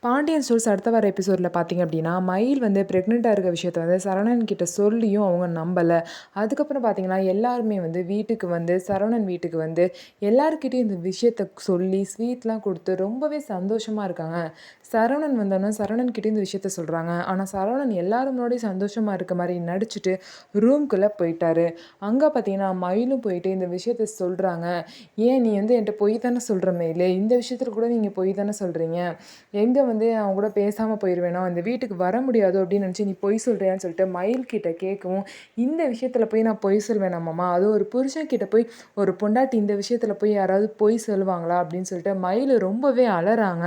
Pandian stores அடுத்த வர எபிசோடில் பார்த்தீங்க அப்படின்னா, மயில் வந்து ப்ரெக்னெண்ட்டாக இருக்க விஷயத்த வந்து சரவணன் கிட்ட சொல்லியும் அவங்க நம்பலை. அதுக்கப்புறம் பார்த்தீங்கன்னா, எல்லாருமே வந்து வீட்டுக்கு வந்து சரவணன் வீட்டுக்கு வந்து எல்லாருக்கிட்டையும் இந்த விஷயத்த சொல்லி ஸ்வீட்லாம் கொடுத்து ரொம்பவே சந்தோஷமாக இருக்காங்க. சரவணன் வந்தோன்னே சரவணன் கிட்டே இந்த விஷயத்த சொல்கிறாங்க. ஆனால் சரவணன் எல்லாரும் முன்னாடியும் சந்தோஷமாக இருக்க மாதிரி நடிச்சுட்டு ரூம்குள்ளே போயிட்டாரு. அங்கே பார்த்தீங்கன்னா, மயிலும் போயிட்டு இந்த விஷயத்த சொல்கிறாங்க. ஏன் நீ வந்து என்கிட்ட பொய் தானே சொல்கிற மயிலு, இந்த விஷயத்தில் கூட நீங்கள் பொய் தானே சொல்கிறீங்க, எங்கே வந்து அவங்க கூட பேசாமல் போயிடுவேனா, இந்த வீட்டுக்கு வர முடியாது அப்படின்னு நினச்சி நீ பொய் சொல்கிறியான்னு சொல்லிட்டு மயில் கிட்ட கேட்கவும், இந்த விஷயத்தில் போய் நான் பொய் சொல்வேனாமாம்மா, அது ஒரு புருஷன் கிட்ட போய் ஒரு பொண்டாட்டி இந்த விஷயத்தில் போய் யாராவது பொய் சொல்லுவாங்களா அப்படின்னு சொல்லிட்டு மயில் ரொம்பவே அலறாங்க.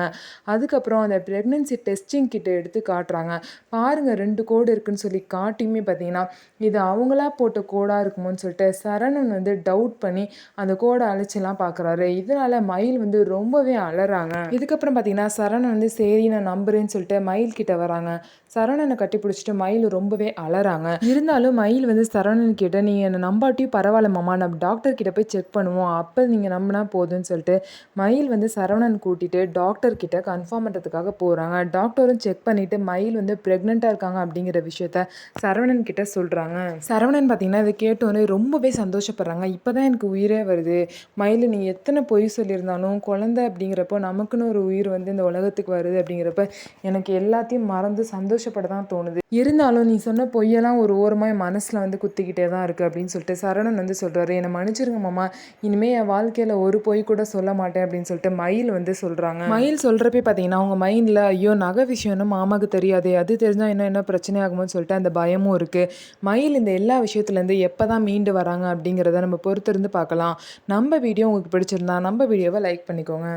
அதுக்கப்புறம் அந்த ப்ரெக்னென்சி டெஸ்டிங் கிட்ட எடுத்து காட்டுறாங்க. பாருங்கள் 2 கோடு இருக்குன்னு சொல்லி காட்டியுமே பார்த்தீங்கன்னா, இது அவங்களா போட்ட கோடாக இருக்குமோன்னு சொல்லிட்டு சரவணன் வந்து டவுட் பண்ணி அந்த கோடை அழிச்செல்லாம் பார்க்குறாரு. இதனால மயில் வந்து ரொம்பவே அலறாங்க. இதுக்கப்புறம் பார்த்தீங்கன்னா, சரவணன் வந்து சரி நான் நம்புறேன்னு சொல்லிட்டு மயில் கிட்ட வராங்க. சரவணனை கட்டி பிடிச்சிட்டு மயில் ரொம்பவே அலறாங்க. இருந்தாலும் மயில் வந்து சரவணன் கிட்ட நீங்கள் என்னை நம்பாட்டியும் பரவாயில்ல மாமா, நம்ம டாக்டர் கிட்ட போய் செக் பண்ணுவோம், அப்போ நீங்கள் நம்பினா போதும்னு சொல்லிட்டு மயில் வந்து சரவணன் கூட்டிட்டு டாக்டர் கிட்ட கன்ஃபார்ம் பண்ணுறதுக்காக போகிறாங்க. டாக்டரும் செக் பண்ணிட்டு மயில் வந்து ப்ரெக்னெண்ட்டாக இருக்காங்க அப்படிங்கிற விஷயத்த சரவணன் கிட்ட சொல்கிறாங்க. சரவணன் பார்த்தீங்கன்னா இதை கேட்டோன்னே ரொம்பவே சந்தோஷப்படுறாங்க. இப்போ தான் எனக்கு உயிரே வருது மயில், நீ எத்தனை பொய் சொல்லியிருந்தாலும் குழந்தை அப்படிங்கிறப்போ நமக்குன்னு ஒரு உயிர் வந்து இந்த உலகத்துக்கு வருது அப்படிங்கிறப்ப எனக்கு எல்லாத்தையும் மறந்து சந்தோஷப்பட தான் தோணுது. இருந்தாலும் நீ சொன்ன பொய்யெல்லாம் ஒரு ஓரமாக என் மனசில் வந்து குத்திக்கிட்டே தான் இருக்குது அப்படின்னு சொல்லிட்டு சரவணன் வந்து சொல்கிறாரு. என்னை மன்னிச்சிருங்க மாமா, இனிமேல் என் வாழ்க்கையில் ஒரு பொய் கூட சொல்ல மாட்டேன் அப்படின்னு சொல்லிட்டு மயில் வந்து சொல்கிறாங்க. மயில் சொல்கிறப்பே பார்த்தீங்கன்னா அவங்க மைண்டில் ஐயோ நகை விஷயம்னு மாமாவுக்கு தெரியாதே, அது தெரிஞ்சால் என்ன பிரச்சனை ஆகுமோன்னு சொல்லிட்டு அந்த பயமும் இருக்குது. மயில் இந்த எல்லா விஷயத்துலேருந்து எப்போ தான் மீண்டு வராங்க அப்படிங்கிறத நம்ம பொறுத்திருந்து பார்க்கலாம். நம்ம வீடியோ உங்களுக்கு பிடிச்சிருந்தா நம்ம வீடியோவை லைக் பண்ணிக்கோங்க.